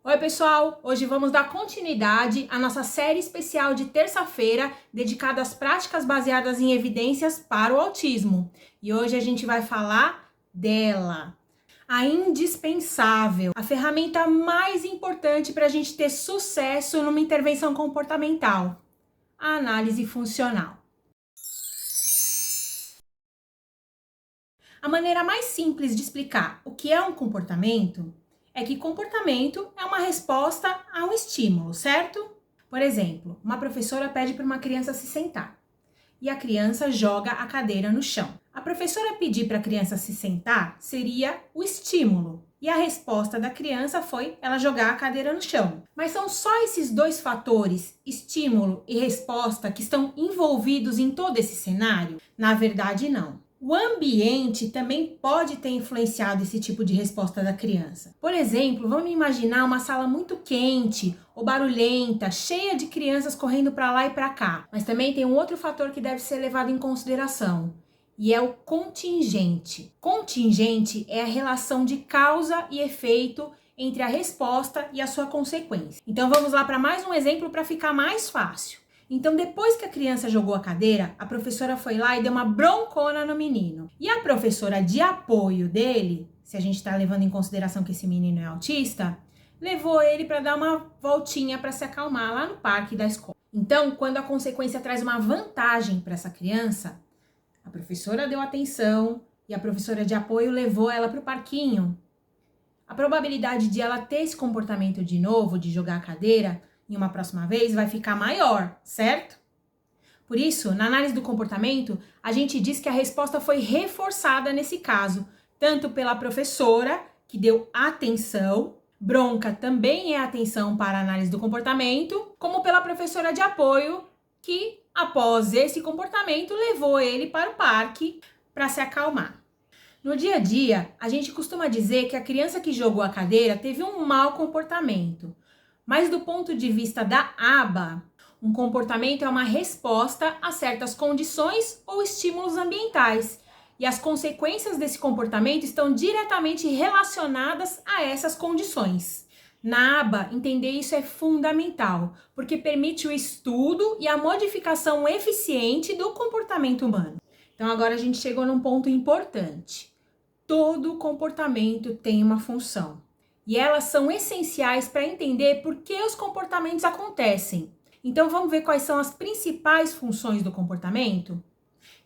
Oi pessoal, hoje vamos dar continuidade à nossa série especial de terça-feira dedicada às práticas baseadas em evidências para o autismo. E hoje a gente vai falar dela, a indispensável, a ferramenta mais importante para a gente ter sucesso numa intervenção comportamental, a análise funcional. A maneira mais simples de explicar o que é um comportamento é que comportamento é uma resposta a um estímulo, certo? Por exemplo, uma professora pede para uma criança se sentar e a criança joga a cadeira no chão. A professora pedir para a criança se sentar seria o estímulo e a resposta da criança foi ela jogar a cadeira no chão. Mas são só esses dois fatores, estímulo e resposta, que estão envolvidos em todo esse cenário? Na verdade, não. O ambiente também pode ter influenciado esse tipo de resposta da criança. Por exemplo, vamos imaginar uma sala muito quente ou barulhenta, cheia de crianças correndo para lá e para cá. Mas também tem um outro fator que deve ser levado em consideração, e é o contingente. Contingente é a relação de causa e efeito entre a resposta e a sua consequência. Então vamos lá para mais um exemplo para ficar mais fácil. Então, depois que a criança jogou a cadeira, a professora foi lá e deu uma broncona no menino. E a professora de apoio dele, se a gente está levando em consideração que esse menino é autista, levou ele para dar uma voltinha para se acalmar lá no parque da escola. Então, quando a consequência traz uma vantagem para essa criança, a professora deu atenção e a professora de apoio levou ela para o parquinho. A probabilidade de ela ter esse comportamento de novo, de jogar a cadeira, em uma próxima vez, vai ficar maior, certo? Por isso, na análise do comportamento, a gente diz que a resposta foi reforçada nesse caso, tanto pela professora, que deu atenção, bronca também é atenção para a análise do comportamento, como pela professora de apoio, que após esse comportamento levou ele para o parque para se acalmar. No dia a dia, a gente costuma dizer que a criança que jogou a cadeira teve um mau comportamento. Mas do ponto de vista da aba, um comportamento é uma resposta a certas condições ou estímulos ambientais. E as consequências desse comportamento estão diretamente relacionadas a essas condições. Na aba, entender isso é fundamental, porque permite o estudo e a modificação eficiente do comportamento humano. Então agora a gente chegou num ponto importante. Todo comportamento tem uma função. E elas são essenciais para entender por que os comportamentos acontecem. Então vamos ver quais são as principais funções do comportamento?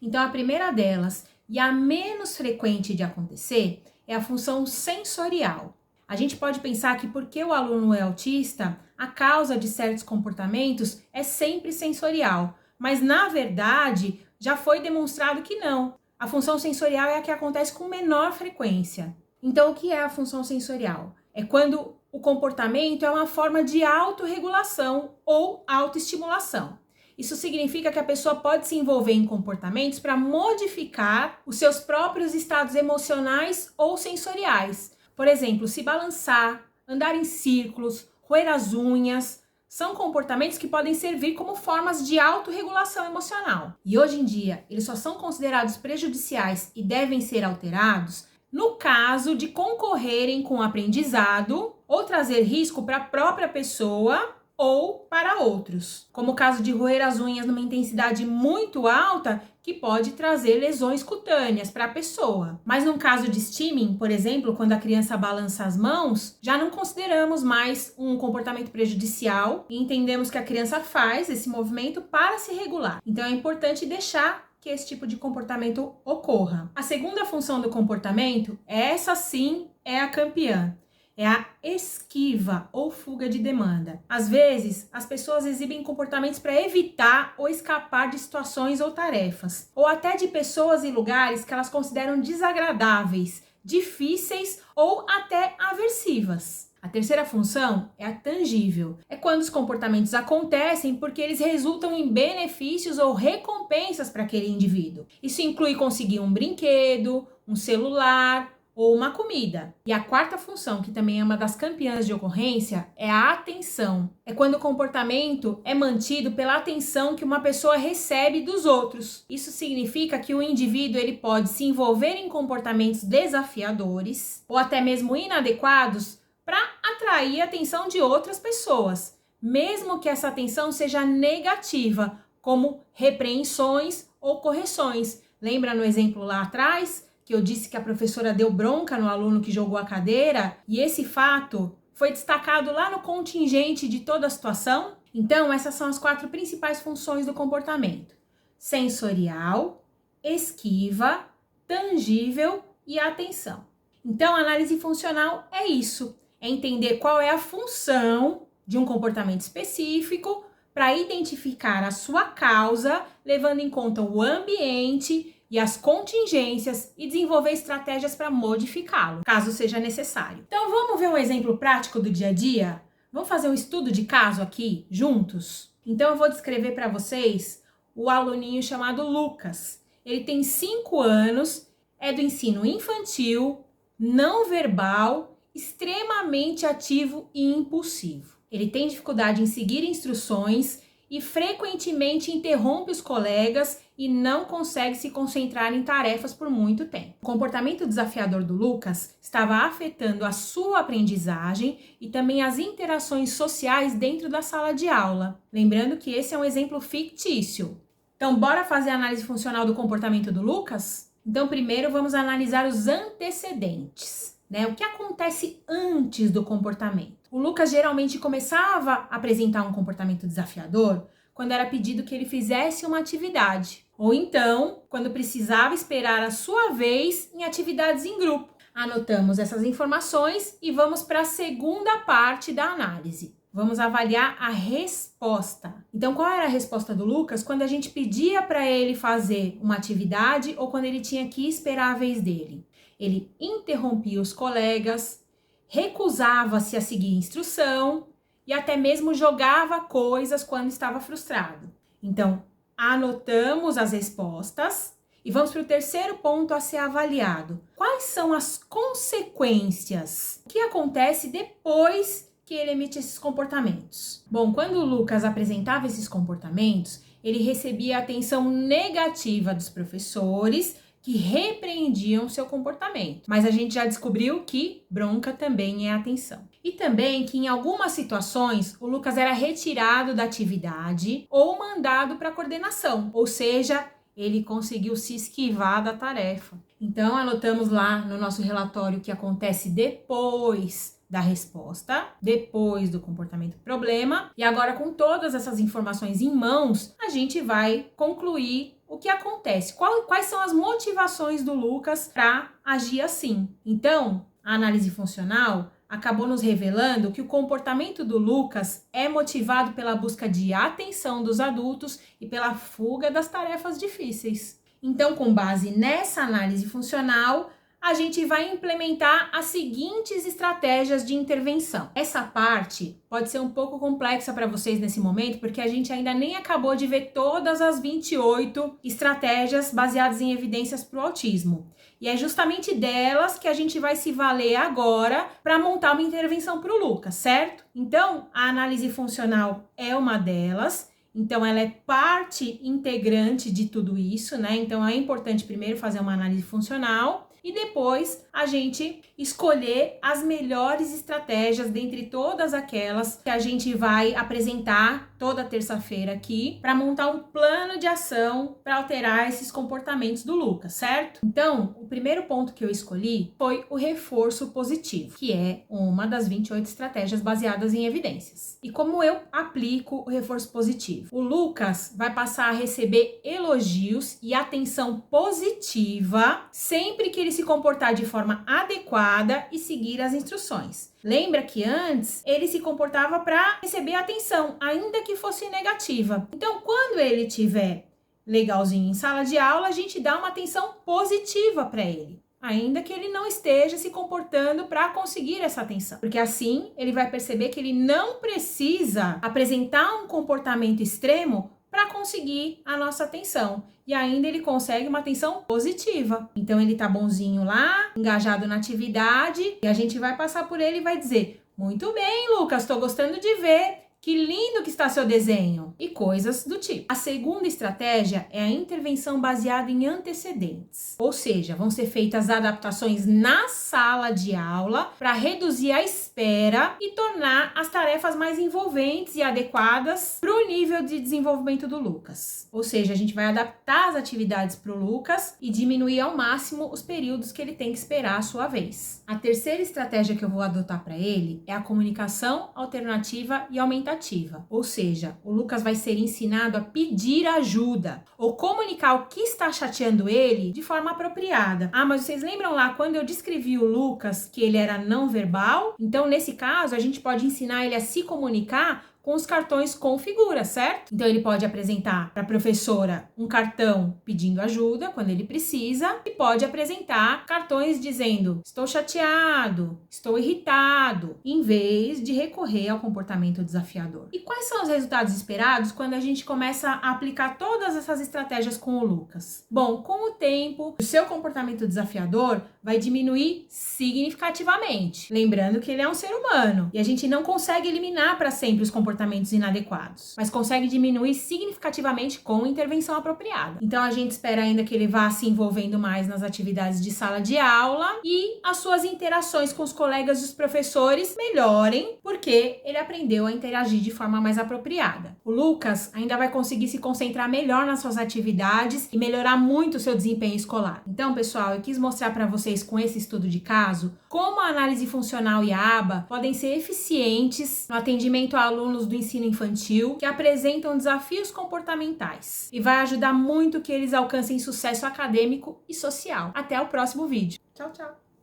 Então a primeira delas, e a menos frequente de acontecer, é a função sensorial. A gente pode pensar que porque o aluno é autista, a causa de certos comportamentos é sempre sensorial. Mas na verdade, já foi demonstrado que não. A função sensorial é a que acontece com menor frequência. Então o que é a função sensorial? É quando o comportamento é uma forma de autorregulação ou autoestimulação. Isso significa que a pessoa pode se envolver em comportamentos para modificar os seus próprios estados emocionais ou sensoriais. Por exemplo, se balançar, andar em círculos, roer as unhas, são comportamentos que podem servir como formas de autorregulação emocional. E hoje em dia, eles só são considerados prejudiciais e devem ser alterados no caso de concorrerem com o aprendizado ou trazer risco para a própria pessoa ou para outros, como o caso de roer as unhas numa intensidade muito alta, que pode trazer lesões cutâneas para a pessoa. Mas no caso de stimming, por exemplo, quando a criança balança as mãos, já não consideramos mais um comportamento prejudicial e entendemos que a criança faz esse movimento para se regular. Então é importante deixar que esse tipo de comportamento ocorra. A segunda função do comportamento, essa sim é a campeã, é a esquiva ou fuga de demanda. Às vezes, as pessoas exibem comportamentos para evitar ou escapar de situações ou tarefas, ou até de pessoas e lugares que elas consideram desagradáveis, difíceis ou até aversivas. A terceira função é a tangível. É quando os comportamentos acontecem porque eles resultam em benefícios ou recompensas para aquele indivíduo. Isso inclui conseguir um brinquedo, um celular ou uma comida. E a quarta função, que também é uma das campeãs de ocorrência, é a atenção. É quando o comportamento é mantido pela atenção que uma pessoa recebe dos outros. Isso significa que o indivíduo ele pode se envolver em comportamentos desafiadores ou até mesmo inadequados para atrair a atenção de outras pessoas, mesmo que essa atenção seja negativa, como repreensões ou correções. Lembra no exemplo lá atrás que eu disse que a professora deu bronca no aluno que jogou a cadeira e esse fato foi destacado lá no contingente de toda a situação? Então, essas são as 4 principais funções do comportamento: sensorial, esquiva, tangível e atenção. Então, a análise funcional é isso, é entender qual é a função de um comportamento específico para identificar a sua causa, levando em conta o ambiente e as contingências e desenvolver estratégias para modificá-lo, caso seja necessário. Então, vamos ver um exemplo prático do dia a dia? Vamos fazer um estudo de caso aqui, juntos? Então, eu vou descrever para vocês o aluninho chamado Lucas. Ele tem 5 anos, é do ensino infantil, não verbal, extremamente ativo e impulsivo. Ele tem dificuldade em seguir instruções e frequentemente interrompe os colegas e não consegue se concentrar em tarefas por muito tempo. O comportamento desafiador do Lucas estava afetando a sua aprendizagem e também as interações sociais dentro da sala de aula. Lembrando que esse é um exemplo fictício. Então, bora fazer a análise funcional do comportamento do Lucas? Então, primeiro vamos analisar os antecedentes, né? O que acontece antes do comportamento? O Lucas geralmente começava a apresentar um comportamento desafiador quando era pedido que ele fizesse uma atividade, ou então quando precisava esperar a sua vez em atividades em grupo. Anotamos essas informações e vamos para a segunda parte da análise. Vamos avaliar a resposta. Então, qual era a resposta do Lucas quando a gente pedia para ele fazer uma atividade ou quando ele tinha que esperar a vez dele? Ele interrompia os colegas, recusava-se a seguir instrução e até mesmo jogava coisas quando estava frustrado. Então, anotamos as respostas e vamos para o terceiro ponto a ser avaliado. Quais são as consequências? O que acontece depois que ele emite esses comportamentos? Bom, quando o Lucas apresentava esses comportamentos, ele recebia atenção negativa dos professores que repreendiam seu comportamento. Mas a gente já descobriu que bronca também é atenção. E também que em algumas situações o Lucas era retirado da atividade ou mandado para a coordenação, ou seja, ele conseguiu se esquivar da tarefa. Então, anotamos lá no nosso relatório o que acontece depois da resposta, depois do comportamento problema. E agora, com todas essas informações em mãos, a gente vai concluir o que acontece. Quais são as motivações do Lucas para agir assim? Então, a análise funcional acabou nos revelando que o comportamento do Lucas é motivado pela busca de atenção dos adultos e pela fuga das tarefas difíceis. Então, com base nessa análise funcional, a gente vai implementar as seguintes estratégias de intervenção. Essa parte pode ser um pouco complexa para vocês nesse momento, porque a gente ainda nem acabou de ver todas as 28 estratégias baseadas em evidências para o autismo. E é justamente delas que a gente vai se valer agora para montar uma intervenção para o Lucas, certo? Então, a análise funcional é uma delas. Então, ela é parte integrante de tudo isso, né? Então, é importante primeiro fazer uma análise funcional e depois a gente escolher as melhores estratégias dentre todas aquelas que a gente vai apresentar toda terça-feira aqui para montar um plano de ação para alterar esses comportamentos do Lucas, certo? Então, o primeiro ponto que eu escolhi foi o reforço positivo, que é uma das 28 estratégias baseadas em evidências. E como eu aplico o reforço positivo? O Lucas vai passar a receber elogios e atenção positiva sempre que ele se comportar de forma adequada e seguir as instruções. Lembra que antes ele se comportava para receber atenção, ainda que fosse negativa. Então, quando ele estiver legalzinho em sala de aula, a gente dá uma atenção positiva para ele, ainda que ele não esteja se comportando para conseguir essa atenção. Porque assim ele vai perceber que ele não precisa apresentar um comportamento extremo para conseguir a nossa atenção. E ainda ele consegue uma atenção positiva. Então ele tá bonzinho lá, engajado na atividade, e a gente vai passar por ele e vai dizer: muito bem, Lucas, tô gostando de ver Que lindo que está seu desenho! E coisas do tipo. A segunda estratégia é a intervenção baseada em antecedentes. Ou seja, vão ser feitas adaptações na sala de aula para reduzir a espera e tornar as tarefas mais envolventes e adequadas para o nível de desenvolvimento do Lucas. Ou seja, a gente vai adaptar as atividades para o Lucas e diminuir ao máximo os períodos que ele tem que esperar a sua vez. A terceira estratégia que eu vou adotar para ele é a comunicação alternativa e aumentativa. Ou seja, o Lucas vai ser ensinado a pedir ajuda ou comunicar o que está chateando ele de forma apropriada. Ah, mas vocês lembram lá quando eu descrevi o Lucas que ele era não verbal? Então, nesse caso, a gente pode ensinar ele a se comunicar com os cartões com figura, certo? Então ele pode apresentar para a professora um cartão pedindo ajuda quando ele precisa e pode apresentar cartões dizendo estou chateado, estou irritado, em vez de recorrer ao comportamento desafiador. E quais são os resultados esperados quando a gente começa a aplicar todas essas estratégias com o Lucas? Bom, com o tempo, o seu comportamento desafiador vai diminuir significativamente. Lembrando que ele é um ser humano e a gente não consegue eliminar para sempre os comportamentos inadequados, mas consegue diminuir significativamente com intervenção apropriada. Então a gente espera ainda que ele vá se envolvendo mais nas atividades de sala de aula e as suas interações com os colegas e os professores melhorem, porque ele aprendeu a interagir de forma mais apropriada. O Lucas ainda vai conseguir se concentrar melhor nas suas atividades e melhorar muito o seu desempenho escolar. Então, pessoal, eu quis mostrar para vocês com esse estudo de caso como a análise funcional e a aba podem ser eficientes no atendimento a alunos do ensino infantil que apresentam desafios comportamentais e vai ajudar muito que eles alcancem sucesso acadêmico e social. Até o próximo vídeo. Tchau, tchau!